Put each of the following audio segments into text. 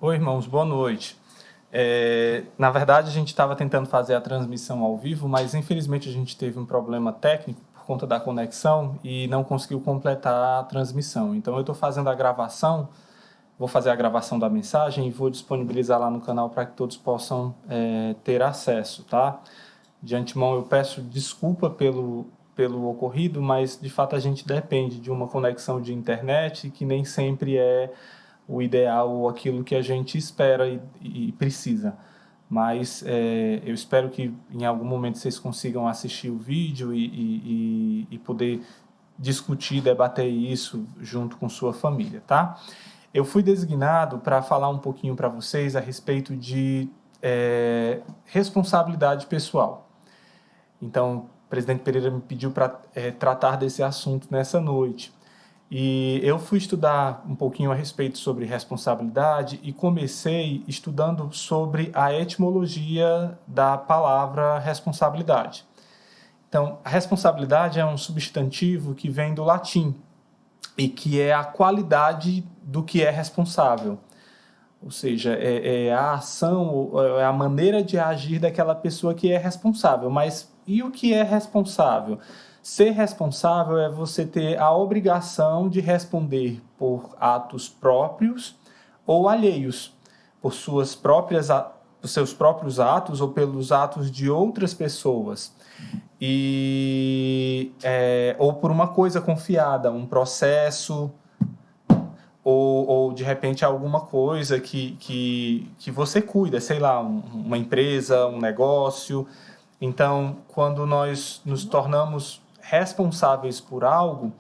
Oi, irmãos, boa noite. Na verdade, a gente estava tentando fazer a transmissão ao vivo, mas infelizmente a gente teve um problema técnico por conta da conexão e não conseguiu completar a transmissão. Então, eu estou fazendo a gravação, vou fazer a gravação da mensagem e vou disponibilizar lá no canal para que todos possam ter acesso, tá? De antemão, eu peço desculpa pelo ocorrido, mas de fato a gente depende de uma conexão de internet que nem sempre é o ideal ou aquilo que a gente espera e precisa. Mas eu espero que em algum momento vocês consigam assistir o vídeo e poder discutir, debater isso junto com sua família, tá? Eu fui designado para falar um pouquinho para vocês a respeito de responsabilidade pessoal. Então, o presidente Pereira me pediu para tratar desse assunto nessa noite. E eu fui estudar um pouquinho a respeito sobre responsabilidade e comecei estudando sobre a etimologia da palavra responsabilidade. Então, a responsabilidade é um substantivo que vem do latim e que é a qualidade do que é responsável. Ou seja, é a ação, é a maneira de agir daquela pessoa que é responsável. Mas e o que é responsável? Ser responsável é você ter a obrigação de responder por atos próprios ou alheios, por por seus próprios atos ou pelos atos de outras pessoas. Ou por uma coisa confiada, um processo, ou de repente alguma coisa que você cuida, sei lá, uma empresa, um negócio. Então, quando nós nos tornamos responsáveis por algo,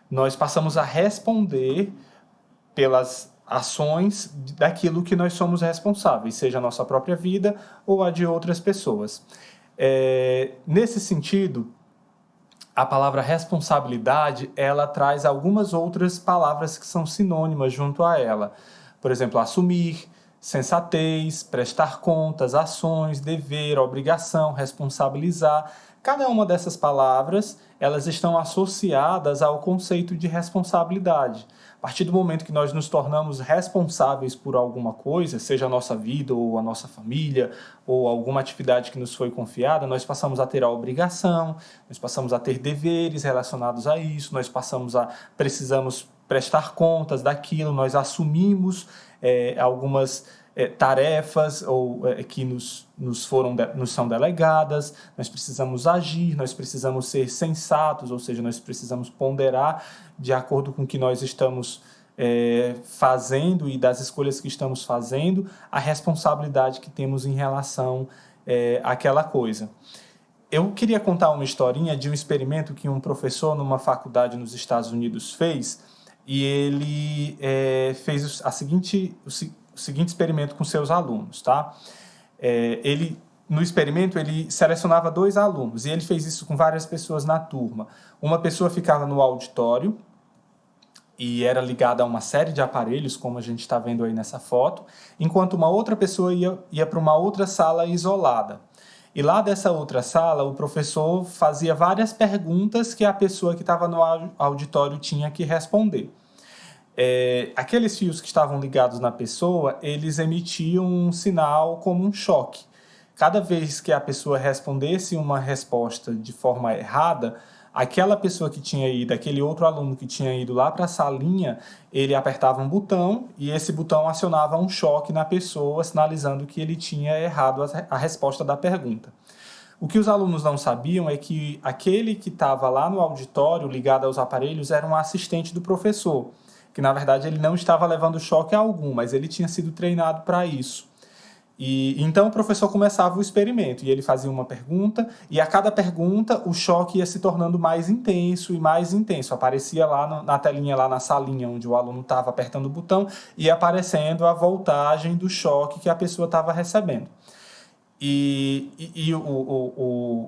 nós passamos a responder pelas ações daquilo que nós somos responsáveis, seja a nossa própria vida ou a de outras pessoas. Nesse sentido, a palavra responsabilidade, ela traz algumas outras palavras que são sinônimas junto a ela. Por exemplo, assumir, sensatez, prestar contas, ações, dever, obrigação, responsabilizar. Cada uma dessas palavras, elas estão associadas ao conceito de responsabilidade. A partir do momento que nós nos tornamos responsáveis por alguma coisa, seja a nossa vida ou a nossa família, ou alguma atividade que nos foi confiada, nós passamos a ter a obrigação, nós passamos a ter deveres relacionados a isso, precisamos prestar contas daquilo, nós assumimos algumas tarefas que nos são delegadas, nós precisamos agir, nós precisamos ser sensatos, ou seja, nós precisamos ponderar de acordo com o que nós estamos fazendo e das escolhas que estamos fazendo, a responsabilidade que temos em relação àquela coisa. Eu queria contar uma historinha de um experimento que um professor numa faculdade nos Estados Unidos fez, e ele fez o seguinte experimento com seus alunos, tá? No experimento, ele selecionava 2 alunos, e ele fez isso com várias pessoas na turma. Uma pessoa ficava no auditório, e era ligada a uma série de aparelhos, como a gente está vendo aí nessa foto, enquanto uma outra pessoa ia para uma outra sala isolada. E lá dessa outra sala, o professor fazia várias perguntas que a pessoa que estava no auditório tinha que responder. Aqueles fios que estavam ligados na pessoa, eles emitiam um sinal como um choque. Cada vez que a pessoa respondesse uma resposta de forma errada, aquela pessoa que tinha ido, aquele outro aluno que tinha ido lá para a salinha, ele apertava um botão e esse botão acionava um choque na pessoa, sinalizando que ele tinha errado a resposta da pergunta. O que os alunos não sabiam é que aquele que estava lá no auditório, ligado aos aparelhos, era um assistente do professor, que na verdade ele não estava levando choque algum, mas ele tinha sido treinado para isso. E então o professor começava o experimento e ele fazia uma pergunta e a cada pergunta o choque ia se tornando mais intenso e mais intenso. Aparecia lá na telinha, lá na salinha onde o aluno estava apertando o botão, e aparecendo a voltagem do choque que a pessoa estava recebendo.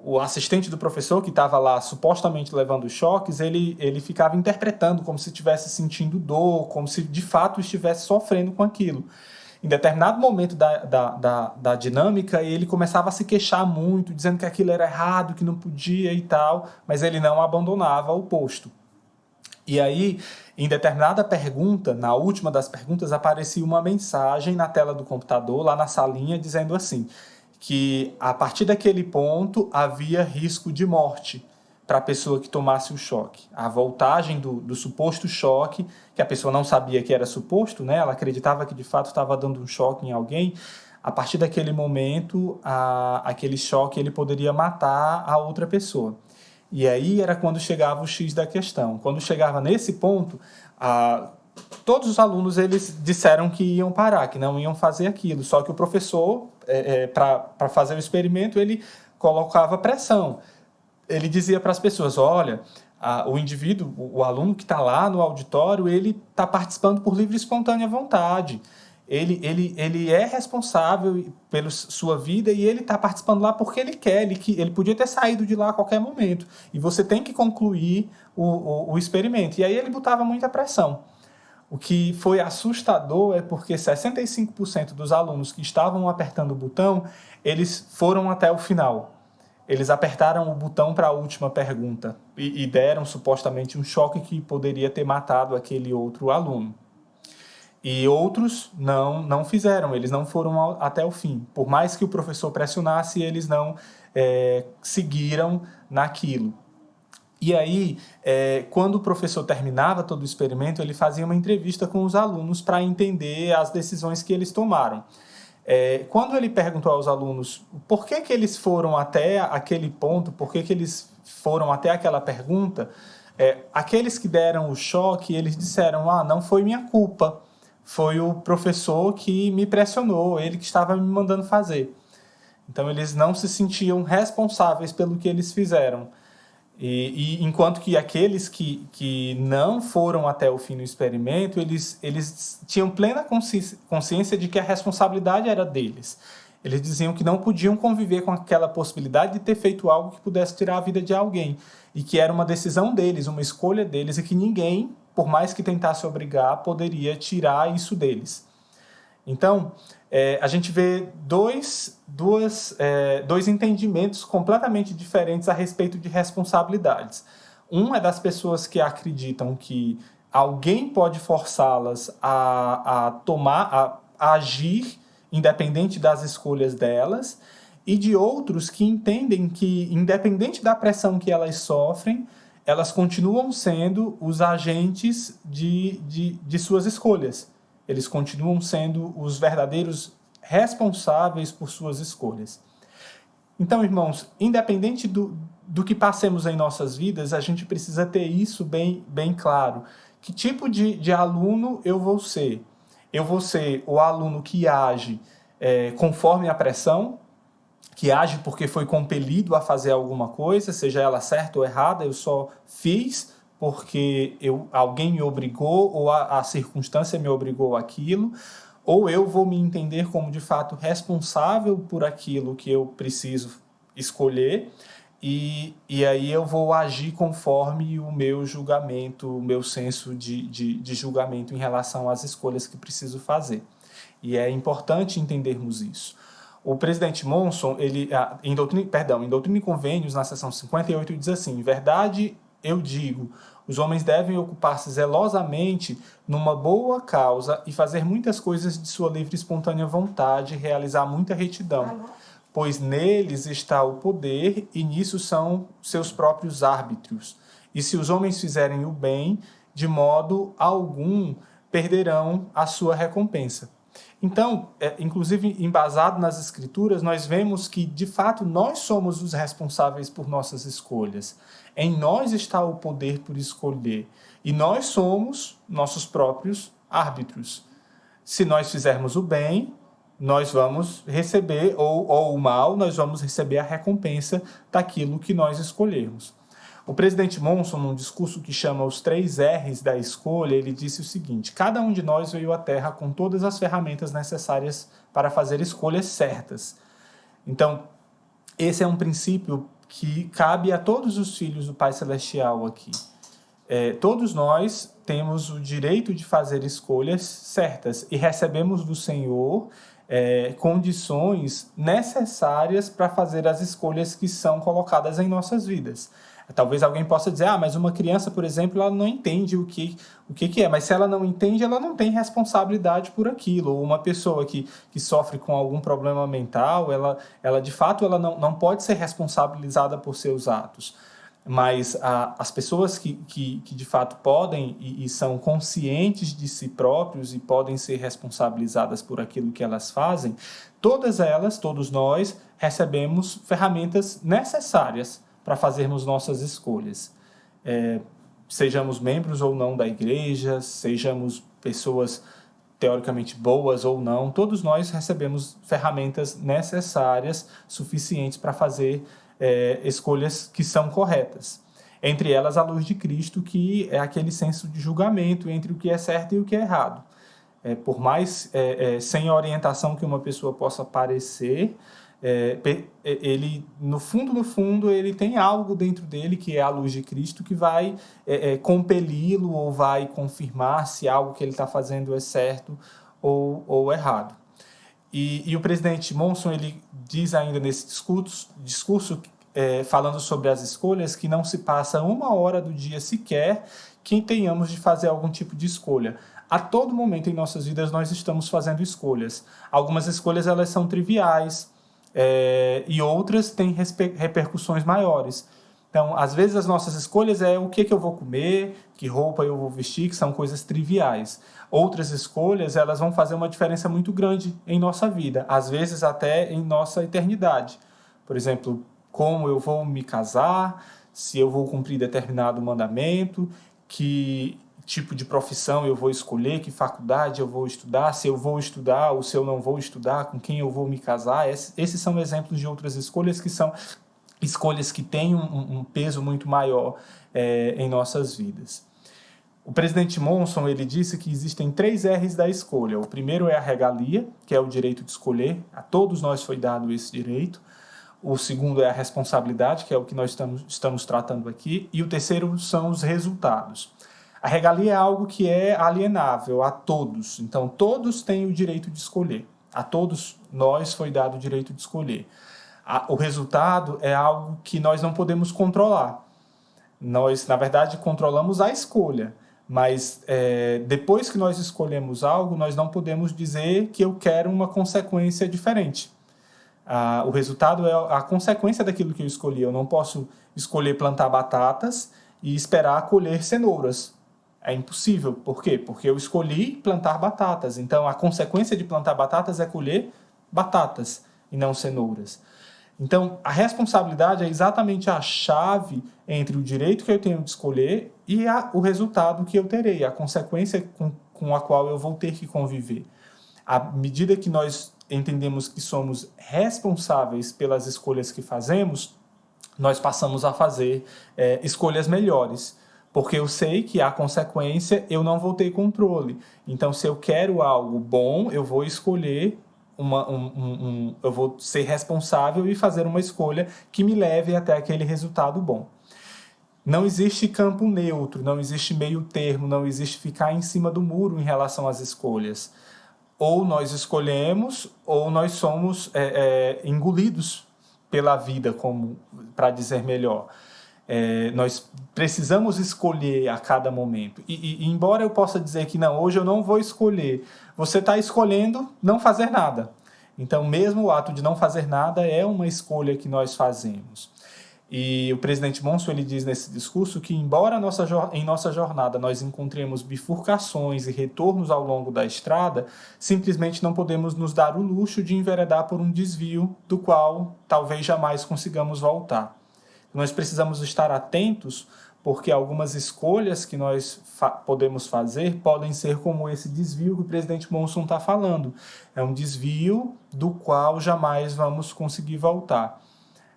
O assistente do professor, que estava lá supostamente levando os choques, ele ficava interpretando como se estivesse sentindo dor, como se de fato estivesse sofrendo com aquilo. Em determinado momento da dinâmica, ele começava a se queixar muito, dizendo que aquilo era errado, que não podia e tal, mas ele não abandonava o posto. E aí, em determinada pergunta, na última das perguntas, aparecia uma mensagem na tela do computador, lá na salinha, dizendo assim, que a partir daquele ponto havia risco de morte para a pessoa que tomasse o choque. A voltagem do suposto choque, que a pessoa não sabia que era suposto, né? Ela acreditava que de fato estava dando um choque em alguém. A partir daquele momento, aquele choque ele poderia matar a outra pessoa. E aí era quando chegava o X da questão. Quando chegava nesse ponto, todos os alunos eles disseram que iam parar, que não iam fazer aquilo. Só que o professor, para fazer o experimento, ele colocava pressão. Ele dizia para as pessoas, olha, o indivíduo, o aluno que está lá no auditório, ele está participando por livre e espontânea vontade. Ele é responsável pela sua vida e ele está participando lá porque ele quer, ele podia ter saído de lá a qualquer momento. E você tem que concluir o experimento. E aí ele botava muita pressão. O que foi assustador é porque 65% dos alunos que estavam apertando o botão, eles foram até o final. Eles apertaram o botão para a última pergunta e deram supostamente um choque que poderia ter matado aquele outro aluno. E outros não fizeram, eles não foram até o fim. Por mais que o professor pressionasse, eles não seguiram naquilo. E aí, quando o professor terminava todo o experimento, ele fazia uma entrevista com os alunos para entender as decisões que eles tomaram. Quando ele perguntou aos alunos por que eles foram até aquele ponto, por que eles foram até aquela pergunta, aqueles que deram o choque, eles disseram, não foi minha culpa, foi o professor que me pressionou, ele que estava me mandando fazer. Então, eles não se sentiam responsáveis pelo que eles fizeram. E enquanto que aqueles que não foram até o fim do experimento, eles tinham plena consciência de que a responsabilidade era deles. Eles diziam que não podiam conviver com aquela possibilidade de ter feito algo que pudesse tirar a vida de alguém. E que era uma decisão deles, uma escolha deles, e que ninguém, por mais que tentasse obrigar, poderia tirar isso deles. Então, a gente vê dois entendimentos completamente diferentes a respeito de responsabilidades. Um é das pessoas que acreditam que alguém pode forçá-las a agir independente das escolhas delas, e de outros que entendem que, independente da pressão que elas sofrem, elas continuam sendo os agentes de suas escolhas. Eles continuam sendo os verdadeiros responsáveis por suas escolhas. Então, irmãos, independente do que passemos em nossas vidas, a gente precisa ter isso bem claro. Que tipo de aluno eu vou ser? Eu vou ser o aluno que age conforme a pressão, que age porque foi compelido a fazer alguma coisa, seja ela certa ou errada, eu só fiz porque alguém me obrigou ou a circunstância me obrigou àquilo, ou eu vou me entender como, de fato, responsável por aquilo que eu preciso escolher, e aí eu vou agir conforme o meu julgamento, o meu senso de julgamento em relação às escolhas que preciso fazer. E é importante entendermos isso. O presidente Monson, em Doutrina e Convênios, na seção 58, diz assim: em verdade, eu digo, os homens devem ocupar-se zelosamente numa boa causa e fazer muitas coisas de sua livre e espontânea vontade, realizar muita retidão, pois neles está o poder e nisso são seus próprios árbitros. E se os homens fizerem o bem, de modo algum perderão a sua recompensa. Então, inclusive embasado nas Escrituras, nós vemos que, de fato, nós somos os responsáveis por nossas escolhas. Em nós está o poder por escolher. E nós somos nossos próprios árbitros. Se nós fizermos o bem, nós vamos receber, ou o mal, nós vamos receber a recompensa daquilo que nós escolhermos. O presidente Monson, num discurso que chama os 3 R's da escolha, ele disse o seguinte: cada um de nós veio à Terra com todas as ferramentas necessárias para fazer escolhas certas. Então, esse é um princípio que cabe a todos os filhos do Pai Celestial aqui. Todos nós temos o direito de fazer escolhas certas e recebemos do Senhor condições necessárias para fazer as escolhas que são colocadas em nossas vidas. Talvez alguém possa dizer, mas uma criança, por exemplo, ela não entende o que é, mas se ela não entende, ela não tem responsabilidade por aquilo. Ou uma pessoa que sofre com algum problema mental, ela de fato ela não pode ser responsabilizada por seus atos. Mas as pessoas que de fato podem e são conscientes de si próprios e podem ser responsabilizadas por aquilo que elas fazem, todas elas, todos nós, recebemos ferramentas necessárias para fazermos nossas escolhas. Sejamos membros ou não da igreja, sejamos pessoas teoricamente boas ou não, todos nós recebemos ferramentas necessárias, suficientes para fazer escolhas que são corretas. Entre elas, a luz de Cristo, que é aquele senso de julgamento entre o que é certo e o que é errado. Por mais sem orientação que uma pessoa possa parecer, ele, no fundo, ele tem algo dentro dele, que é a luz de Cristo, que vai compeli-lo ou vai confirmar se algo que ele está fazendo é certo ou errado. E o presidente Monson, ele diz ainda nesse discurso falando sobre as escolhas, que não se passa uma hora do dia sequer que tenhamos de fazer algum tipo de escolha. A todo momento em nossas vidas nós estamos fazendo escolhas. Algumas escolhas elas são triviais e outras têm repercussões maiores. Então, às vezes as nossas escolhas é o que eu vou comer, que roupa eu vou vestir, que são coisas triviais. Outras escolhas, elas vão fazer uma diferença muito grande em nossa vida, às vezes até em nossa eternidade. Por exemplo, como eu vou me casar, se eu vou cumprir determinado mandamento, que tipo de profissão eu vou escolher, que faculdade eu vou estudar, se eu vou estudar ou se eu não vou estudar, com quem eu vou me casar. Esses são exemplos de outras escolhas que são escolhas que têm um peso muito maior em nossas vidas. O presidente Monson, ele disse que existem 3 R's da escolha. O primeiro é a regalia, que é o direito de escolher. A todos nós foi dado esse direito. O segundo é a responsabilidade, que é o que nós estamos tratando aqui. E o terceiro são os resultados. A regalia é algo que é alienável a todos. Então, todos têm o direito de escolher. A todos nós foi dado o direito de escolher. O resultado é algo que nós não podemos controlar. Nós, na verdade, controlamos a escolha, mas depois que nós escolhemos algo, nós não podemos dizer que eu quero uma consequência diferente. O resultado é a consequência daquilo que eu escolhi. Eu não posso escolher plantar batatas e esperar colher cenouras. É impossível. Por quê? Porque eu escolhi plantar batatas. Então, a consequência de plantar batatas é colher batatas e não cenouras. Então, a responsabilidade é exatamente a chave entre o direito que eu tenho de escolher e o resultado que eu terei, a consequência com a qual eu vou ter que conviver. À medida que nós entendemos que somos responsáveis pelas escolhas que fazemos, nós passamos a fazer escolhas melhores, porque eu sei que a consequência eu não vou ter controle. Então, se eu quero algo bom, eu vou escolher eu vou ser responsável e fazer uma escolha que me leve até aquele resultado bom. Não existe campo neutro, não existe meio termo, não existe ficar em cima do muro em relação às escolhas. Ou nós escolhemos, ou nós somos engolidos pela vida, para dizer melhor. Nós precisamos escolher a cada momento. E embora eu possa dizer que não, hoje eu não vou escolher, você está escolhendo não fazer nada. Então, mesmo o ato de não fazer nada é uma escolha que nós fazemos. E o presidente Monson, ele diz nesse discurso que, embora em nossa jornada nós encontremos bifurcações e retornos ao longo da estrada, simplesmente não podemos nos dar o luxo de enveredar por um desvio do qual talvez jamais consigamos voltar. Nós precisamos estar atentos, porque algumas escolhas que nós podemos fazer podem ser como esse desvio que o presidente Monson está falando. É um desvio do qual jamais vamos conseguir voltar.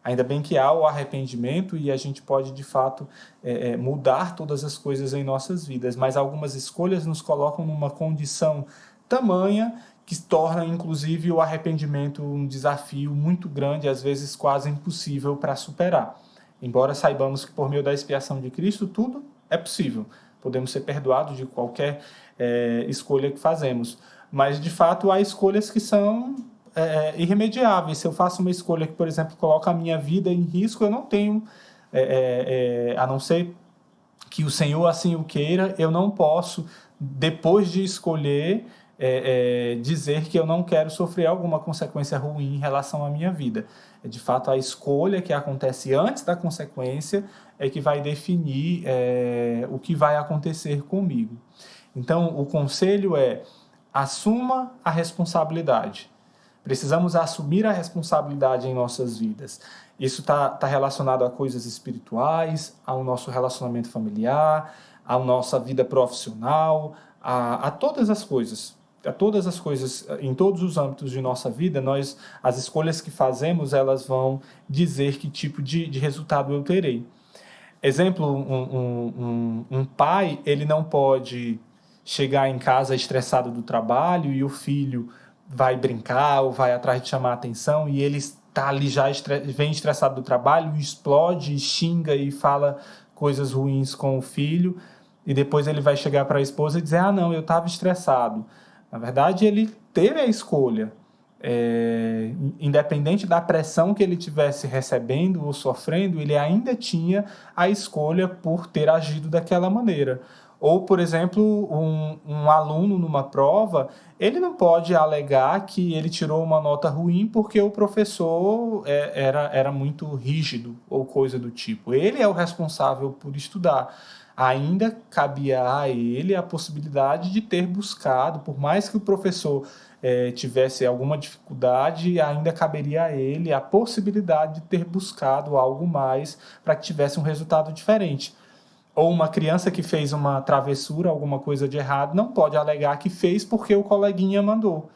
Ainda bem que há o arrependimento e a gente pode, de fato, mudar todas as coisas em nossas vidas, mas algumas escolhas nos colocam numa condição tamanha que torna, inclusive, o arrependimento um desafio muito grande, às vezes quase impossível para superar. Embora saibamos que por meio da expiação de Cristo tudo é possível. Podemos ser perdoados de qualquer escolha que fazemos. Mas, de fato, há escolhas que são irremediáveis. Se eu faço uma escolha que, por exemplo, coloca a minha vida em risco, eu não tenho a não ser que o Senhor assim o queira, eu não posso, depois de escolher, dizer que eu não quero sofrer alguma consequência ruim em relação à minha vida. De fato, a escolha que acontece antes da consequência é que vai definir o que vai acontecer comigo. Então, o conselho é: assuma a responsabilidade. Precisamos assumir a responsabilidade em nossas vidas. Isso está relacionado a coisas espirituais, ao nosso relacionamento familiar, à nossa vida profissional, a todas as coisas. A todas as coisas, em todos os âmbitos de nossa vida, as escolhas que fazemos, elas vão dizer que tipo de resultado eu terei. Exemplo, um pai, ele não pode chegar em casa estressado do trabalho e o filho vai brincar ou vai atrás de chamar a atenção e ele está ali já vem estressado do trabalho, explode, xinga e fala coisas ruins com o filho e depois ele vai chegar para a esposa e dizer: ah, não, eu estava estressado. Na verdade, ele teve a escolha. Independente da pressão que ele estivesse recebendo ou sofrendo, ele ainda tinha a escolha por ter agido daquela maneira. Ou, por exemplo, um aluno numa prova, ele não pode alegar que ele tirou uma nota ruim porque o professor era muito rígido ou coisa do tipo. Ele é o responsável por estudar. Ainda cabia a ele a possibilidade de ter buscado, por mais que o professor tivesse alguma dificuldade, ainda caberia a ele a possibilidade de ter buscado algo mais para que tivesse um resultado diferente. Ou uma criança que fez uma travessura, alguma coisa de errado, não pode alegar que fez porque o coleguinha mandou.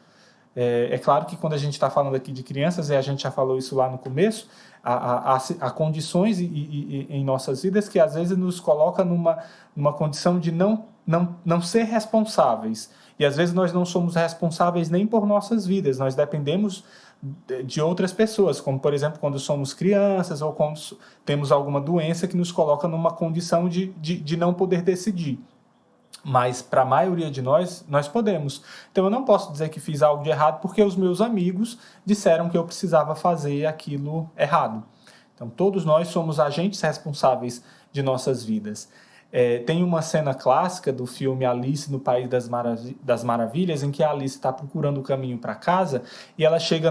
É claro que quando a gente está falando aqui de crianças, e a gente já falou isso lá no começo, há condições em nossas vidas que às vezes nos coloca numa condição de não ser responsáveis. E às vezes nós não somos responsáveis nem por nossas vidas, nós dependemos de outras pessoas, como por exemplo quando somos crianças ou quando temos alguma doença que nos coloca numa condição de não poder decidir. Mas para a maioria de nós podemos. Então eu não posso dizer que fiz algo de errado porque os meus amigos disseram que eu precisava fazer aquilo errado. Então todos nós somos agentes responsáveis de nossas vidas. Tem uma cena clássica do filme Alice no País das Maravilhas, em que a Alice está procurando o caminho para casa e ela chega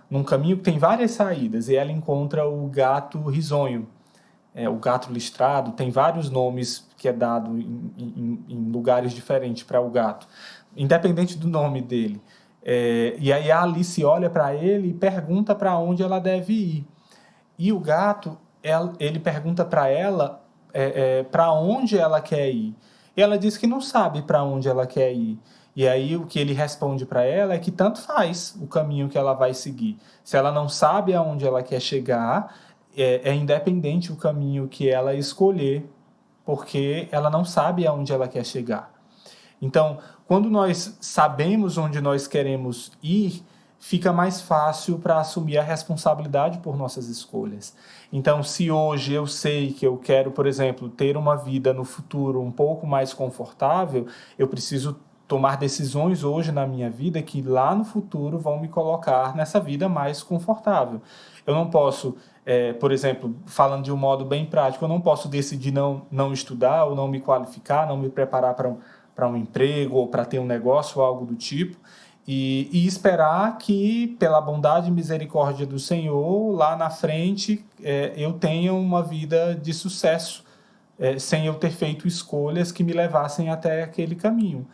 num caminho que tem várias saídas e ela encontra o gato risonho. O gato listrado, tem vários nomes que é dado em lugares diferentes para o gato, independente do nome dele. E aí a Alice olha para ele e pergunta para onde ela deve ir. E o gato, ele pergunta para ela para onde ela quer ir. E ela diz que não sabe para onde ela quer ir. E aí o que ele responde para ela é que tanto faz o caminho que ela vai seguir. Se ela não sabe aonde ela quer chegar, é independente o caminho que ela escolher, porque ela não sabe aonde ela quer chegar. Então, quando nós sabemos onde nós queremos ir, fica mais fácil para assumir a responsabilidade por nossas escolhas. Então, se hoje eu sei que eu quero, por exemplo, ter uma vida no futuro um pouco mais confortável, eu preciso tomar decisões hoje na minha vida que lá no futuro vão me colocar nessa vida mais confortável. Eu não posso, por exemplo, falando de um modo bem prático, eu não posso decidir não estudar ou não me qualificar, não me preparar para um emprego ou para ter um negócio ou algo do tipo, e esperar que, pela bondade e misericórdia do Senhor, lá na frente eu tenha uma vida de sucesso, sem eu ter feito escolhas que me levassem até aquele caminho.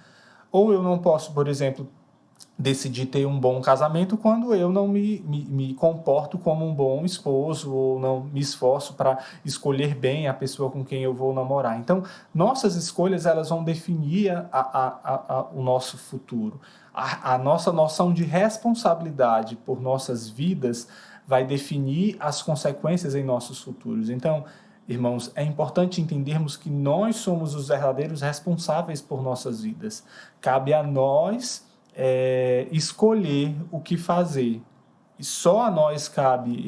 Ou eu não posso, por exemplo, decidir ter um bom casamento quando eu não me comporto como um bom esposo ou não me esforço para escolher bem a pessoa com quem eu vou namorar. Então, nossas escolhas elas vão definir o nosso futuro. A nossa noção de responsabilidade por nossas vidas vai definir as consequências em nossos futuros. Então, irmãos, é importante entendermos que nós somos os verdadeiros responsáveis por nossas vidas. Cabe a nós escolher o que fazer. E só a nós cabe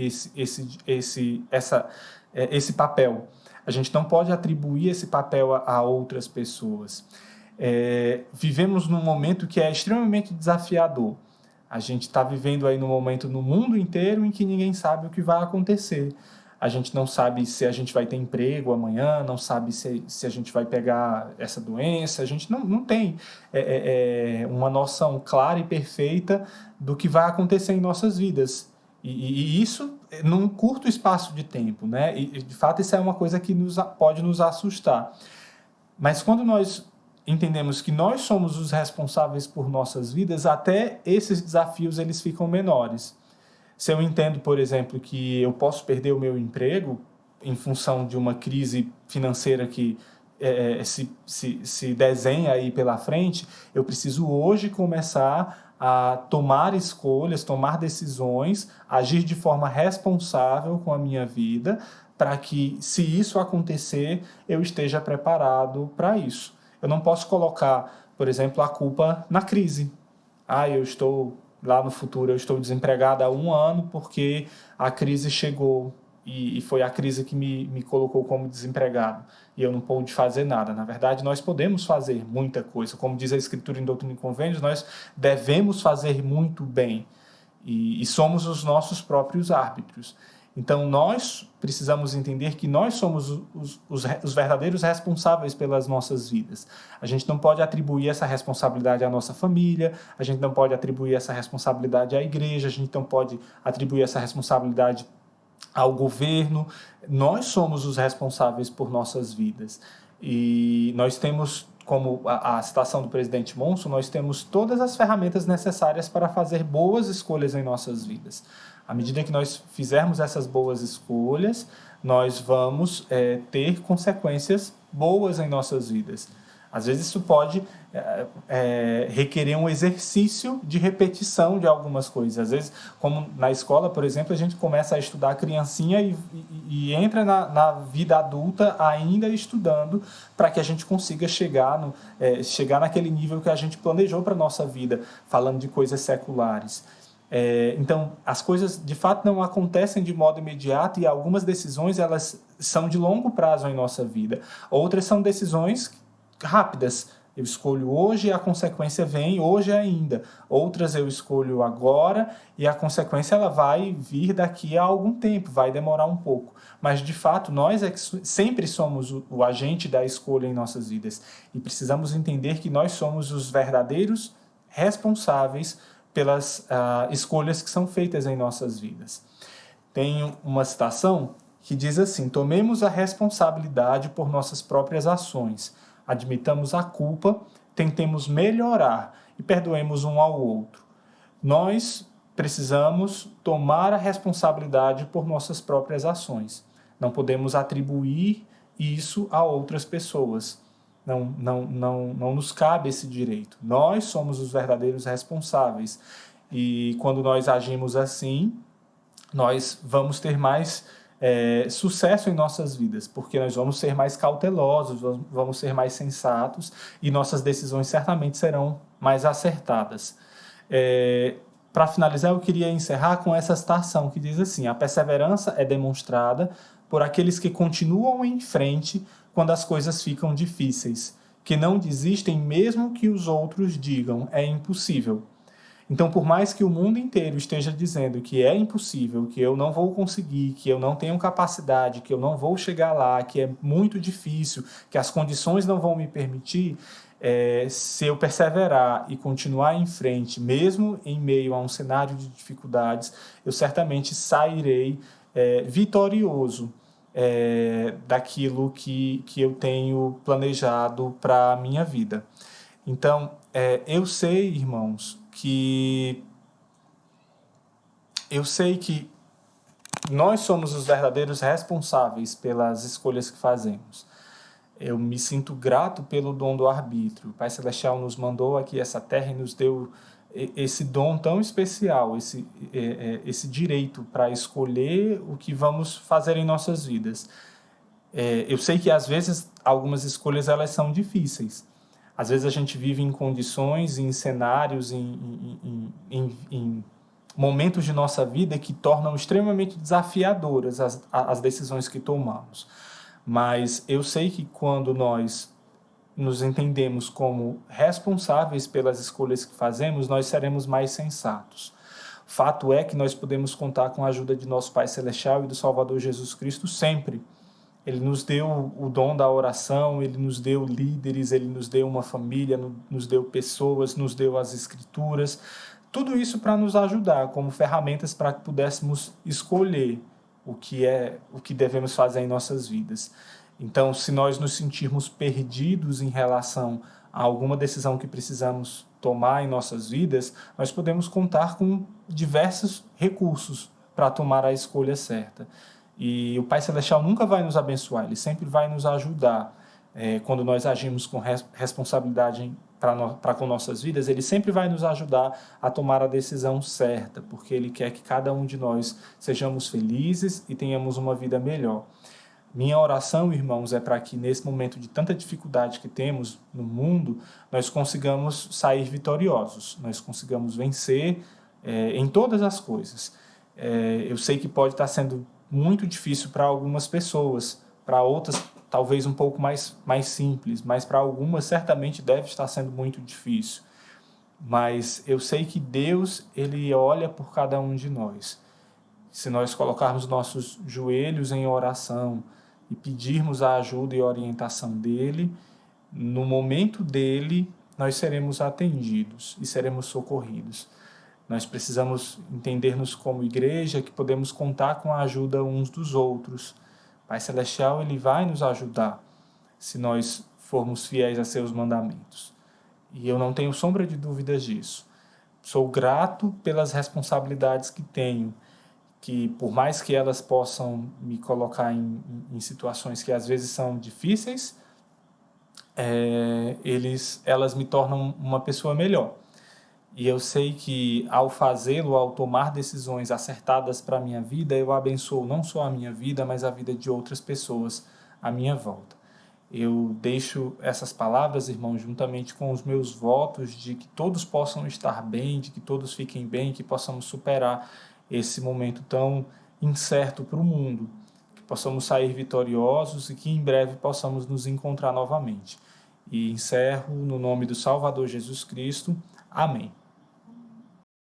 esse papel. A gente não pode atribuir esse papel a outras pessoas. Vivemos num momento que é extremamente desafiador. A gente está vivendo aí num momento no mundo inteiro em que ninguém sabe o que vai acontecer. a gente não sabe se a gente vai ter emprego amanhã, não sabe se a gente vai pegar essa doença, a gente não tem uma noção clara e perfeita do que vai acontecer em nossas vidas. E isso num curto espaço de tempo, né? E de fato isso é uma coisa que pode nos assustar. Mas quando nós entendemos que nós somos os responsáveis por nossas vidas, até esses desafios eles ficam menores. Se eu entendo, por exemplo, que eu posso perder o meu emprego em função de uma crise financeira que se desenha aí pela frente, eu preciso hoje começar a tomar escolhas, tomar decisões, agir de forma responsável com a minha vida, para que, se isso acontecer, eu esteja preparado para isso. Eu não posso colocar, por exemplo, a culpa na crise. Eu estou lá no futuro, eu estou desempregado há 1 ano porque a crise chegou e foi a crise que me colocou como desempregado e eu não pude fazer nada. Na verdade, nós podemos fazer muita coisa. Como diz a Escritura em Doutrina e Convênios, nós devemos fazer muito bem e somos os nossos próprios árbitros. Então, nós precisamos entender que nós somos os verdadeiros responsáveis pelas nossas vidas. A gente não pode atribuir essa responsabilidade à nossa família, a gente não pode atribuir essa responsabilidade à igreja, a gente não pode atribuir essa responsabilidade ao governo. Nós somos os responsáveis por nossas vidas. E nós temos, como a citação do presidente Monson, nós temos todas as ferramentas necessárias para fazer boas escolhas em nossas vidas. À medida que nós fizermos essas boas escolhas, nós vamos ter consequências boas em nossas vidas. Às vezes isso pode requerer um exercício de repetição de algumas coisas. Às vezes, como na escola, por exemplo, a gente começa a estudar a criancinha e entra na vida adulta ainda estudando para que a gente consiga chegar naquele nível que a gente planejou para a nossa vida, falando de coisas seculares. Então, as coisas de fato não acontecem de modo imediato e algumas decisões elas são de longo prazo em nossa vida. Outras são decisões rápidas. Eu escolho hoje e a consequência vem hoje ainda. Outras eu escolho agora e a consequência ela vai vir daqui a algum tempo, vai demorar um pouco. Mas, de fato, nós sempre somos o agente da escolha em nossas vidas. E precisamos entender que nós somos os verdadeiros responsáveis pelas escolhas que são feitas em nossas vidas. Tem uma citação que diz assim: tomemos a responsabilidade por nossas próprias ações, admitamos a culpa, tentemos melhorar e perdoemos um ao outro. Nós precisamos tomar a responsabilidade por nossas próprias ações. Não podemos atribuir isso a outras pessoas. Não nos cabe esse direito. Nós somos os verdadeiros responsáveis. E quando nós agimos assim, nós vamos ter mais sucesso em nossas vidas, porque nós vamos ser mais cautelosos, vamos ser mais sensatos e nossas decisões certamente serão mais acertadas. Para finalizar, eu queria encerrar com essa citação que diz assim: a perseverança é demonstrada por aqueles que continuam em frente quando as coisas ficam difíceis, que não desistem mesmo que os outros digam é impossível. Então, por mais que o mundo inteiro esteja dizendo que é impossível, que eu não vou conseguir, que eu não tenho capacidade, que eu não vou chegar lá, que é muito difícil, que as condições não vão me permitir, se eu perseverar e continuar em frente, mesmo em meio a um cenário de dificuldades, eu certamente sairei vitorioso daquilo que eu tenho planejado para a minha vida. Então, eu sei, irmãos, que nós somos os verdadeiros responsáveis pelas escolhas que fazemos. Eu me sinto grato pelo dom do arbítrio. O Pai Celestial nos mandou aqui essa terra e nos deu esse dom tão especial, esse direito para escolher o que vamos fazer em nossas vidas. Eu sei que às vezes algumas escolhas elas são difíceis. Às vezes a gente vive em condições, em cenários, em momentos de nossa vida que tornam extremamente desafiadoras as decisões que tomamos. Mas eu sei que quando nós nos entendemos como responsáveis pelas escolhas que fazemos, nós seremos mais sensatos. Fato é que nós podemos contar com a ajuda de nosso Pai Celestial e do Salvador Jesus Cristo sempre. Ele nos deu o dom da oração, Ele nos deu líderes, Ele nos deu uma família, nos deu pessoas, nos deu as Escrituras. Tudo isso para nos ajudar, como ferramentas para que pudéssemos escolher o que devemos fazer em nossas vidas. Então, se nós nos sentirmos perdidos em relação a alguma decisão que precisamos tomar em nossas vidas, nós podemos contar com diversos recursos para tomar a escolha certa. E o Pai Celestial nunca vai nos abençoar, Ele sempre vai nos ajudar. Quando nós agimos com responsabilidade para com nossas vidas, Ele sempre vai nos ajudar a tomar a decisão certa, porque Ele quer que cada um de nós sejamos felizes e tenhamos uma vida melhor. Minha oração, irmãos, é para que nesse momento de tanta dificuldade que temos no mundo, nós consigamos sair vitoriosos, nós consigamos vencer em todas as coisas. Eu sei que pode estar sendo muito difícil para algumas pessoas, para outras talvez um pouco mais simples, mas para algumas certamente deve estar sendo muito difícil. Mas eu sei que Deus, Ele olha por cada um de nós. Se nós colocarmos nossos joelhos em oração e pedirmos a ajuda e orientação dEle, no momento dEle, nós seremos atendidos e seremos socorridos. Nós precisamos entender-nos como igreja, que podemos contar com a ajuda uns dos outros. Pai Celestial, Ele vai nos ajudar se nós formos fiéis a seus mandamentos. E eu não tenho sombra de dúvidas disso. Sou grato pelas responsabilidades que tenho, que por mais que elas possam me colocar em situações que às vezes são difíceis, elas me tornam uma pessoa melhor. E eu sei que ao fazê-lo, ao tomar decisões acertadas para a minha vida, eu abençoo não só a minha vida, mas a vida de outras pessoas à minha volta. Eu deixo essas palavras, irmãos, juntamente com os meus votos de que todos possam estar bem, de que todos fiquem bem, que possamos superar esse momento tão incerto para o mundo, que possamos sair vitoriosos e que em breve possamos nos encontrar novamente. E encerro no nome do Salvador Jesus Cristo. Amém.